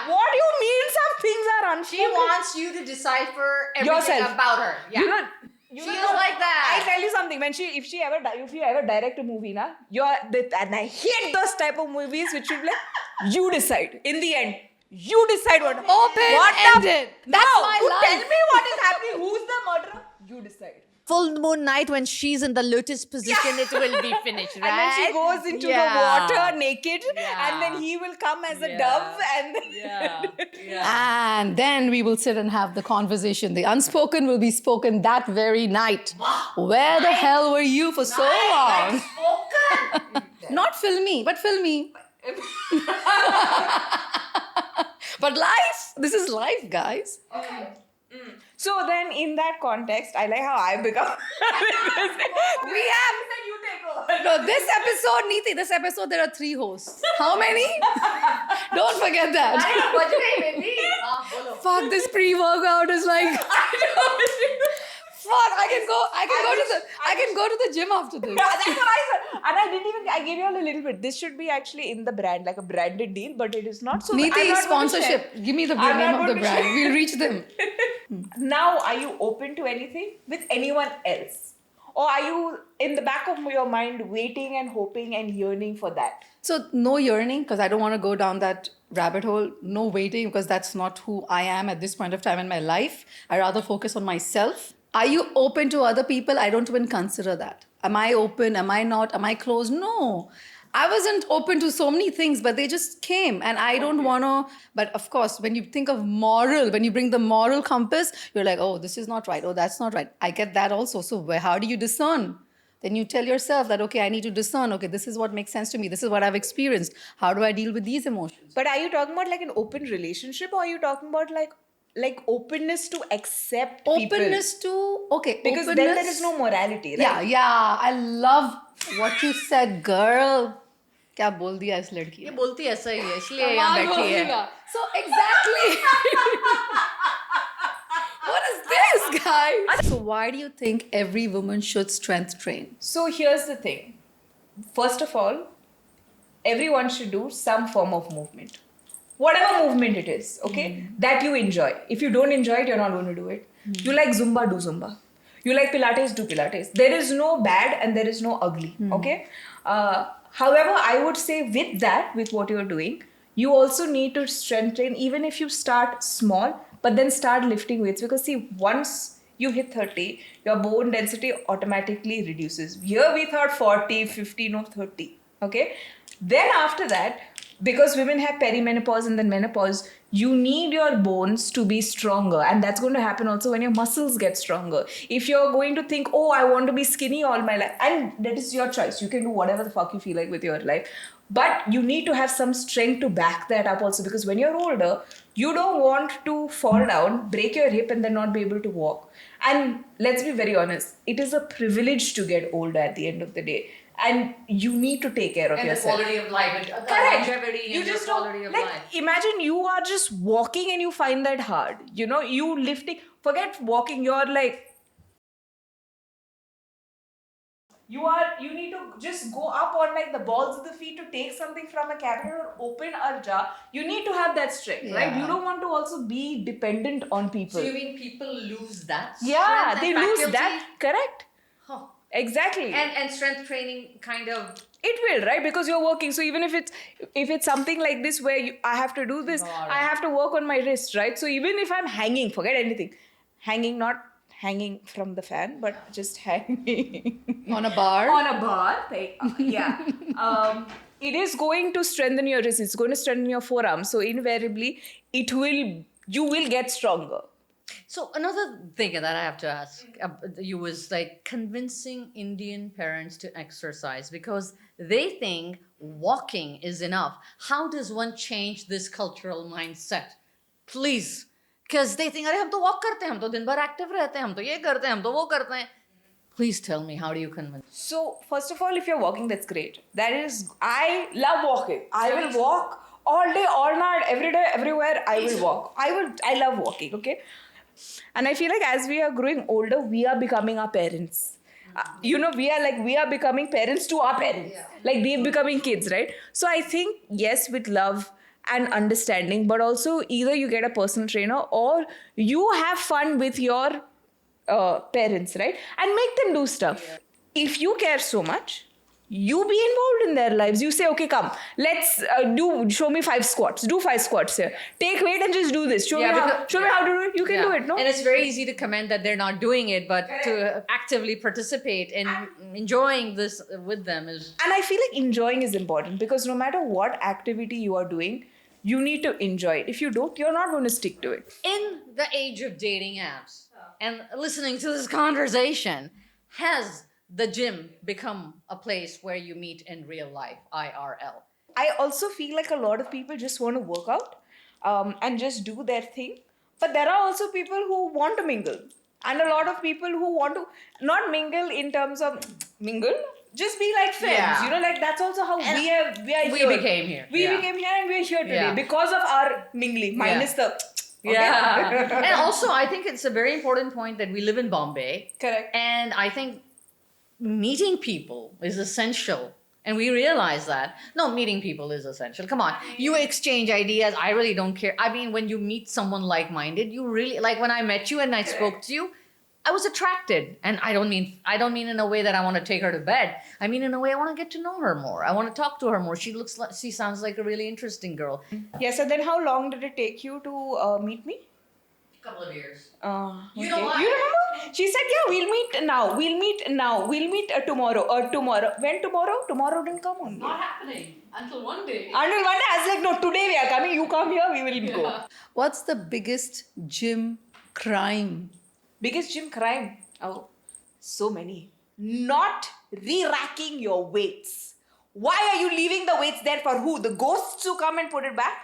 What do you mean some things are unspoken? She wants you to decipher everything Yourself. about her. Yeah. You know, She is like that. I tell you something. If you ever direct a movie, na, and I hate those type of movies which should be like, you decide. In the end, you decide what. Open-ended. That's my you life. tell me what is happening. Who's the murderer? You decide. Full moon night when she's in the lotus position, it will be finished, right? And then she goes into the water naked, and then he will come as a dove, and then And then we will sit and have the conversation. The unspoken will be spoken that very night. Where the hell were you for so long? Not filmy, but filmy. But life. This is life, guys. So then, in that context, I like how I become. We have. You take over. No, this episode, Neeti, this episode there are 3 hosts. How many? Don't forget that. Fuck, this pre-workout is like. Fuck, I can go to the gym after this. Yeah, that's what I said. And I gave you all a little bit. This should be actually in the brand, like a branded deal, but it is not. So I'm Neeti, not going to sponsorship. share. Give me the I'm name not of the going to brand. share. We'll reach them. Now, are you open to anything with anyone else? Or are you in the back of your mind waiting and hoping and yearning for that? So no yearning because I don't want to go down that rabbit hole. No waiting because that's not who I am at this point of time in my life. I rather focus on myself. Are you open to other people? I don't even consider that. Am I open? Am I not? Am I closed? No. I wasn't open to so many things, but they just came. And I don't want to. But of course, when you think of moral, when you bring the moral compass, you're like, oh, this is not right. Oh, that's not right. I get that also. So how do you discern? Then you tell yourself that, okay, I need to discern. Okay, this is what makes sense to me. This is what I've experienced. How do I deal with these emotions? But are you talking about like an open relationship, or are you talking about like openness to accept people? Openness to, okay. Because then there is no morality, right? Yeah. I love what you said, girl. क्या बोल दिया इस लड़की ये ने? बोलती ऐसा ही है इसलिए यहाँ बैठी है. So exactly. What is this, guys? So why do you think every woman should strength train? So here's the thing. First of all, everyone should do some form of movement. Whatever movement it is, okay? That you enjoy. If you don't enjoy it, you're not going to do it. You like Zumba, do Zumba. You like Pilates, do Pilates. There is no bad and there is no ugly, okay? However, I would say with that, with what you're doing, you also need to strength train, even if you start small, but then start lifting weights. Because see, once you hit 30, your bone density automatically reduces. Here we thought 40, 50, no 30, okay? Then after that, because women have perimenopause and then menopause, You need your bones to be stronger, and that's going to happen also when your muscles get stronger. If you're going to think, oh, I want to be skinny all my life, and that is your choice, you can do whatever the fuck you feel like with your life, but you need to have some strength to back that up also, because when you're older, you don't want to fall down, break your hip, and then not be able to walk. And let's be very honest, it is a privilege to get older at the end of the day, and you need to take care of And the yourself. quality of life, and the Correct. longevity You and the just quality don't of like life. imagine you are just walking and you find that hard. You lifting. Forget walking. You're like you need to just go up on like the balls of the feet to take something from a cabinet or open a jar. You need to have that strength, right? Yeah. You don't want to also be dependent on people. So you mean people lose that? Yeah, strength they and lose faculty? that. Correct. Huh. Exactly. And strength training kind of. It will, right? Because you're working. So even if it's something like this where I have to do this, Got I it. have to work on my wrist, right? So even if I'm hanging, forget anything. Hanging, not hanging from the fan, but just hanging On a bar? on a bar. Yeah. It is going to strengthen your wrist. It's going to strengthen your forearm. So invariably, you will get stronger. So another thing that I have to ask you was like convincing Indian parents to exercise because they think walking is enough. How does one change this cultural mindset? Please, because they think अरे हम तो walk करते हैं, हम तो दिन भर active रहते हैं, हम तो ये करते हैं, हम तो वो करते हैं. Please tell me, how do you convince? So, first of all, if you're walking, that's great. I love walking. I will walk all day, all night, every day, everywhere. I will walk. I love walking, okay? And I feel like as we are growing older, we are becoming our parents. We are becoming parents to our parents. Yeah. Like they're becoming kids, right? So I think, yes, with love and understanding, but also either you get a personal trainer or you have fun with your parents, right? And make them do stuff. Yeah. If you care so much, you be involved in their lives. You say, okay, come, let's show me 5 squats. Do 5 squats here. Take weight and just do this. Show me how to do it. You can do it, no? And it's very easy to comment that they're not doing it, but to actively participate in enjoying this with them is. And I feel like enjoying is important because no matter what activity you are doing, you need to enjoy it. If you don't, you're not going to stick to it. In the age of dating apps and listening to this conversation, has the gym become a place where you meet in real life, IRL? I also feel like a lot of people just want to work out and just do their thing. But there are also people who want to mingle. And a lot of people who want to not mingle in terms of mingle, just be like friends. Yeah. Like that's also how we became here. We Yeah. became here and we're here today Yeah. because of our mingling. Minus the... Okay. Yeah. And also, I think it's a very important point that we live in Bombay. Correct. And I think meeting people is essential. And we realize that. No, meeting people is essential. Come on. You exchange ideas. I really don't care. I mean, when you meet someone like-minded, you really, like when I met you and I spoke to you, I was attracted. And I don't mean in a way that I want to take her to bed. I mean in a way I want to get to know her more. I want to talk to her more. She sounds like a really interesting girl. Yeah, so then how long did it take you to meet me? Couple of years. You know what? You remember? She said, yeah, we'll meet now. We'll meet tomorrow. Tomorrow. When tomorrow? Tomorrow didn't come on. Not happening until one day. Until one day, I was like, no, today we are coming. You come here, we will go. What's the biggest gym crime? Biggest gym crime? Oh, so many. Not re-racking your weights. Why are you leaving the weights there for who? The ghosts who come and put it back?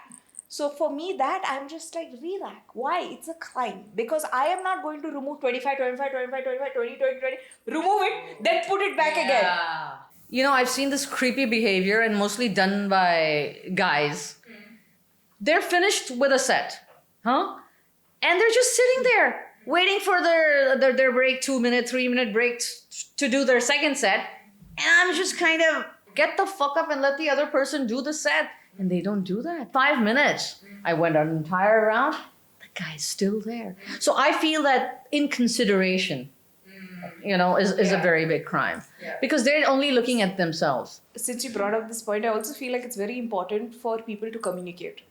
So for me, that I'm just like, re-rack. Why? It's a crime. Because I am not going to remove 25, 20. Remove it, then put it back again. You know, I've seen this creepy behavior and mostly done by guys. They're finished with a set, huh? And they're just sitting there waiting for their break, 2-minute, 3-minute break to do their second set. And I'm just kind of, get the fuck up and let the other person do the set. And they don't do that. 5 minutes. I went an entire round. The guy's still there. So I feel that inconsideration, is a very big crime. Yeah. Because they're only looking at themselves. Since you brought up this point, I also feel like it's very important for people to communicate.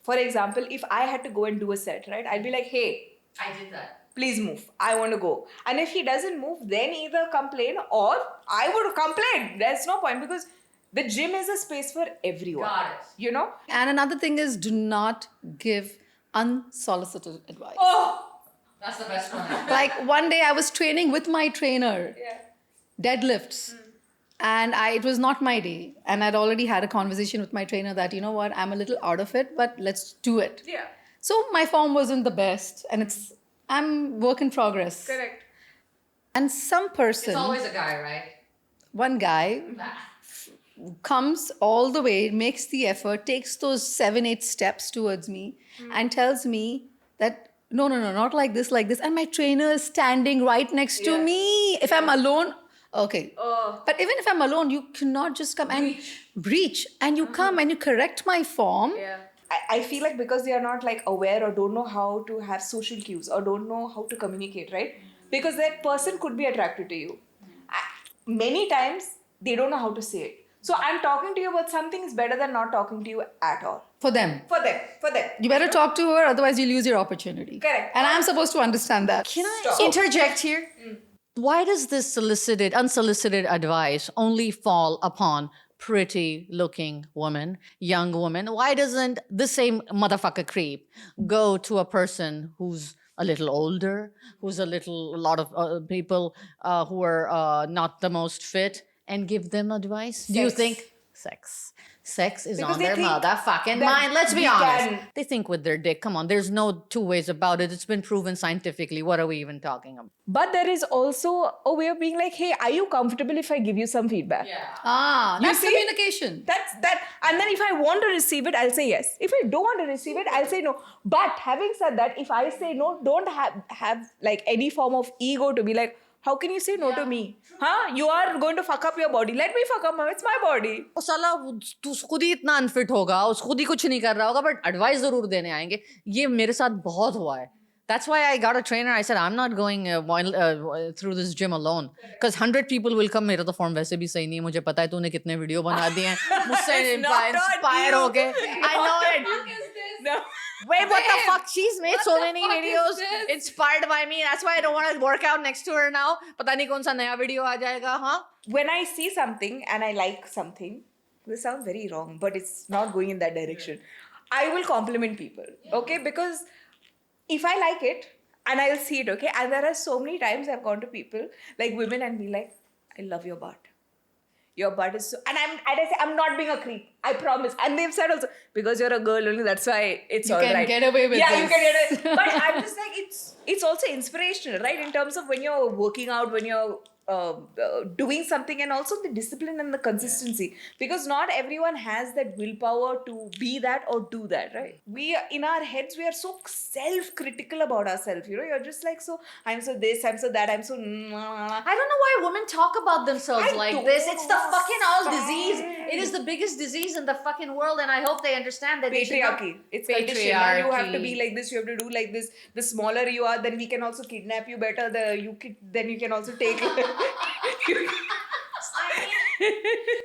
For example, if I had to go and do a set, right? I'd be like, hey, I did that. Please move. I want to go. And if he doesn't move, then either complain or I would complain. There's no point because The gym is a space for everyone. Got it. You know? And another thing is, do not give unsolicited advice. Oh! That's the best one. Like one day I was training with my trainer, Yeah. deadlifts. And it was not my day. And I'd already had a conversation with my trainer that, you know what, I'm a little out of it, but let's do it. Yeah. So my form wasn't the best, and I'm work in progress. Correct. And some person, It's always a guy, right? one guy comes all the way, makes the effort, takes those 7-8 steps towards me, and tells me that no, not like this, like this. And my trainer is standing right next to Yeah. me. If I'm alone, okay. Oh. But even if I'm alone, you cannot just come and breach. And you come and you correct my form. Yeah. I feel like because they are not like aware or don't know how to have social cues or don't know how to communicate, right? Because that person could be attracted to you. Many times they don't know how to say it. So I'm talking to you about something is better than not talking to you at all. For them. For them. For them. You better talk to her, otherwise you lose your opportunity. Correct. And I'm supposed to understand that. Can I Stop. interject here? Why does this unsolicited advice only fall upon pretty looking women, young women? Why doesn't the same motherfucker creep go to a person who's a little older, who's a lot of people who are not the most fit, and give them advice? Do you Sex. think sex is Because on they their think motherfucking that mind? Let's be we honest. can- They think with their dick. Come on, there's no two ways about it. It's been proven scientifically. What are we even talking about? But there is also a way of being like, hey, are you comfortable if I give you some feedback? Ah, that's see? communication. That's that. And then if I want to receive it, I'll say yes. If I don't want to receive it, I'll say no. But having said that, if I say no, don't have like any form of ego to be like, how can you say no to me? Huh? You are going to fuck up your body. Let me fuck up. It's my body. वो साला तू खुद ही इतना unfit होगा उस खुद ही कुछ नहीं कर रहा होगा बट एडवाइस जरूर देने आएंगे ये मेरे साथ बहुत हुआ है That's why I got a trainer. I said, I'm not going through this gym alone. Because 100 people will come. मेरा तो फॉर्म वैसे भी सही नहीं है. मुझे पता है तूने कितने वीडियो बना दिए हैं. मुझसे inspire होके. I know it. No. Wait, what the fuck? She's made so many videos inspired by me. That's why I don't want to work out next to her now. पता नहीं कौन सा नया वीडियो आ जाएगा, हाँ? When I see something and I like something, this sounds very wrong, but it's not going in that direction. I will compliment people, okay? Because if I like it and I'll see it, okay? And there are so many times I've gone to people, like women, and be like, I love your butt. Your butt is so... And I say, I'm not being a creep. I promise. And they've said also, because you're a girl only, that's why it's all right. You can get away with this. this. You can get away. But I'm just like, it's also inspirational, right? In terms of when you're working out, when you're doing something, and also the discipline and the consistency, because not everyone has that willpower to be that or do that, right? In our heads, we are so self-critical about ourselves, you know. You're just like, so I'm so this, I'm so that, I'm so... I don't know why women talk about themselves I like don't this. It's the fucking all understand. disease. It is the biggest disease in the fucking world, and I hope they understand that. Patriarchy. It's conditioned. Now you have to be like this. You have to do like this. The smaller you are, then we can also kidnap you better. Then you can also take.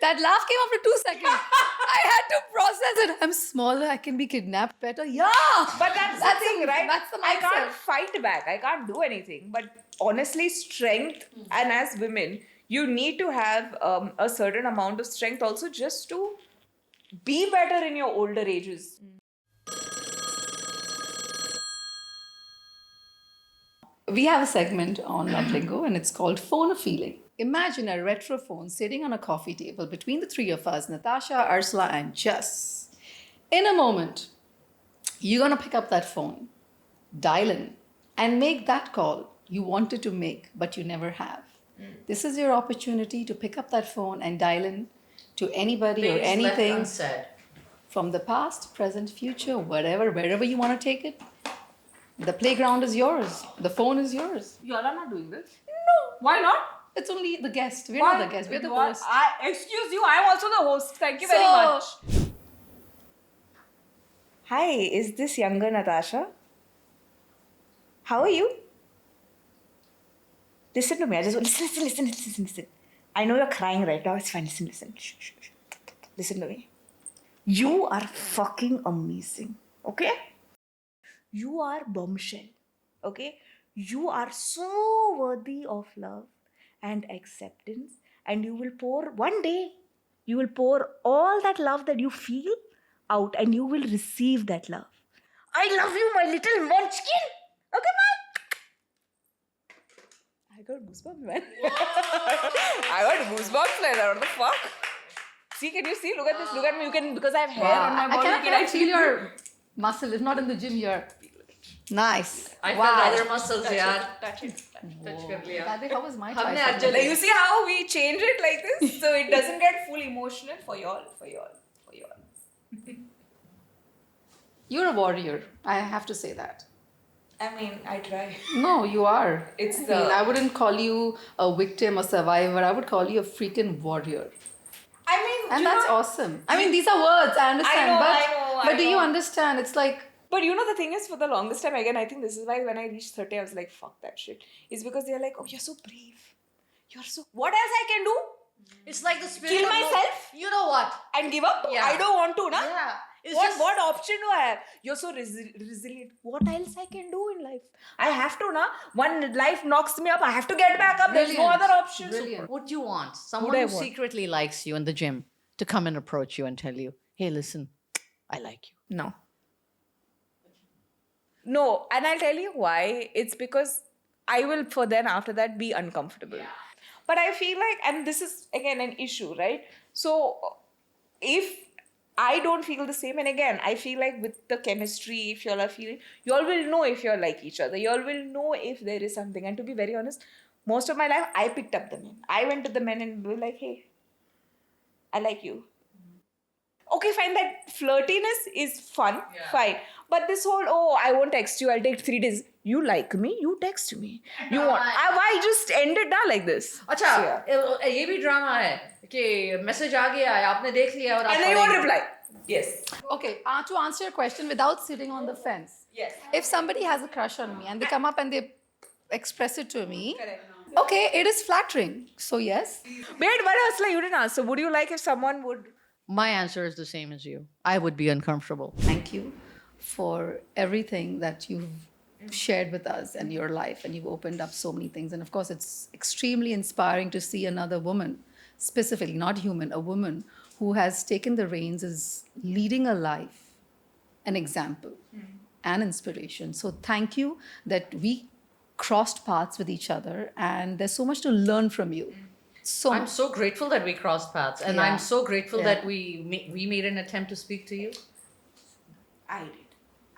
That laugh came after 2 seconds. I had to process it. I'm smaller. I can be kidnapped better. Yeah. But that's the thing, right? That's the I mindset. can't fight back. I can't do anything. But honestly, strength, and as women, you need to have a certain amount of strength also just to be better in your older ages. We have a segment on Lingo, and it's called Phone a Feeling. Imagine a retro phone sitting on a coffee table between the three of us, Natasha, Ursula, and Jess. In a moment, you're going to pick up that phone, dial in, and make that call you wanted to make, but you never have. This is your opportunity to pick up that phone and dial in to anybody or anything from the past, present, future, wherever you want to take it. The playground is yours. The phone is yours. You all are not doing this? No. Why not? It's only the guest. We're not the guest. We're the host. Excuse you, I'm also the host. Thank you very much. Hi, is this younger Natasha? How are you? Listen to me. I just listen. I know you're crying right now. It's fine. Listen. Shh. Listen to me. You are fucking amazing. Okay? You are bombshell. Okay? You are so worthy of love and acceptance, and you will pour one day You will pour all that love that you feel out and you will receive that love. I love you, my little munchkin. Okay, bye. I got goosebumps, man. I got goosebumps like that. What the fuck? See, can you see? Look at this. Look at me. You can, because I have hair on my body. Can I feel your muscle? It's not in the gym here. Nice. I felt other muscles, yaar. Touch it. Touch kar liya. That how was my हमने tricep? adjust- Like, you see how we change it like this? So it doesn't get full emotional for y'all. You're a warrior. I have to say that. I mean, I try. No, you are. It's I the- mean, I wouldn't call you a victim or survivor. I would call you a freaking warrior. I mean, And you that's know, awesome. I mean, these are words, I understand. I but know, but do you know. understand? It's like, But you know, the thing is, for the longest time, again, I think this is why when I reached 30, I was like, fuck that shit. It's because they're like, oh, you're so brave. You're so. What else I can do? It's like the spirit Kill of myself? You know what? And give up? Yeah. I don't want to, na? Yeah. It's What, just, what option do I have? You're so resilient. What else I can do in life? I have to, na? One life knocks me up, I have to get back up. There's no Brilliant. other option. Brilliant. what do you want? Someone I who want? secretly likes you in the gym to come and approach you and tell you, hey, listen, I like you. No. No, and I'll tell you why. It's because I will, for then after that, be uncomfortable. But I feel like, and this is again an issue, right? So if I don't feel the same, and again, I feel like with the chemistry, if y'all are feeling, y'all will know if you're like each other. Y'all will know if there is something. And to be very honest, most of my life, I picked up the men. I went to the men and were like, hey, I like you. Okay, fine, that flirtiness is fun, fine. But this whole, oh, I won't text you, I'll take 3 days. You like me, you text me. You want, why just end it now like this? अच्छा So, yeah. ये भी drama है कि message आ गया है आपने देख लिया और आप And then you won't पढ़ेंगे। reply. Yes. okay, to answer your question without sitting on the fence. Yes. If somebody has a crush on me and they come up and they express it to me, Correct. okay, it is flattering. So, yes. Wait, but Asla, you didn't answer. Would you like if someone would? My answer is the same as you. I would be uncomfortable. Thank you for everything that you've shared with us and your life, and you've opened up so many things. And of course, it's extremely inspiring to see another woman, specifically, not human, a woman who has taken the reins, is leading a life, an example, an inspiration. So thank you that we crossed paths with each other, and there's so much to learn from you. So I'm so grateful that we crossed paths, and Yeah. I'm so grateful Yeah. that we made an attempt to speak to you. I did.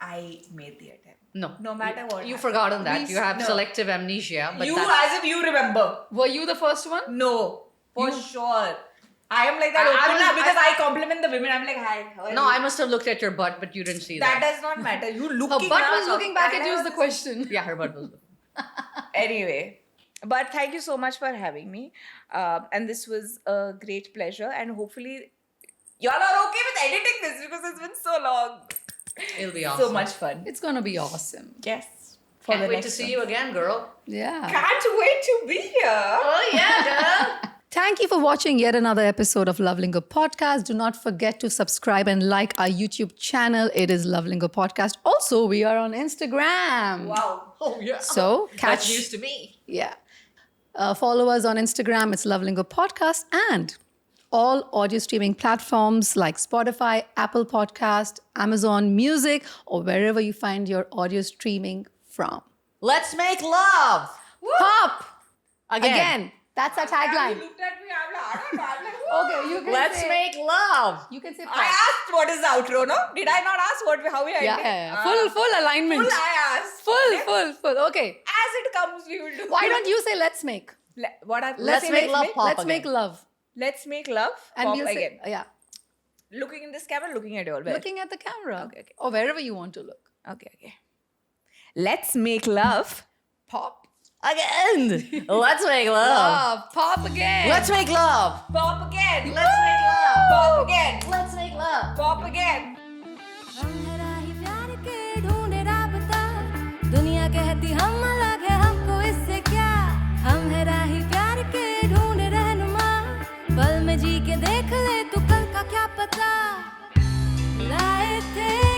I made the attempt. No, No matter what. you've happened. forgotten that. You have No. selective amnesia. But You, that's, as if you remember. were you the first one? No, for sure. I am like that I'm openly not- because I compliment the women. I'm like, hi. How are no, you? I must have looked at your butt, but you didn't see That that. does not matter. You Her looking. butt now, was looking back at you is the was- question. Yeah, her butt was. Anyway, but thank you so much for having me. And this was a great pleasure. And hopefully, y'all are okay with editing this because it's been so long. It'll be awesome. So much fun. It's going to be awesome. Yes. Can't wait to see you again, girl. Yeah. Can't wait to be here. Oh yeah, girl. Thank you for watching yet another episode of Love Lingo Podcast. Do not forget to subscribe and like our YouTube channel. It is Love Lingo Podcast. Also, we are on Instagram. Wow. Oh yeah. So, That's catch. news to me. Yeah. Follow us on Instagram. It's Love Lingo Podcast. And all audio streaming platforms like Spotify, Apple Podcast, Amazon Music, or wherever you find your audio streaming from. Let's make love Pop! again. That's our tagline. You looked at me. I'm like, woo. Okay, you can Let's say, make love. You can say I pop. asked what is the outro, no? Did I not ask how we are Yeah, ending? yeah, yeah. Full alignment. Full I asked. Full. Okay. As it comes, we will do. Why don't you say let's make? Let's make love pop Let's again. make love. Let's make love. And pop we'll say, again. yeah, Looking in this camera, looking at you all. Where? looking at the camera. Okay. Or wherever you want to look. Okay. Let's make love. Pop. Again. Let's make love. Pop again. Let's make love. Pop again. Let's make love. Pop again. Let's make love. Pop again. हम है राही प्यार के ढूंढे राबता दुनिया कहती हम अलग है हमको इससे क्या हम है राही प्यार के ढूंढे रहनुमा पल में जी के देख ले तू कल का क्या पता लाए थे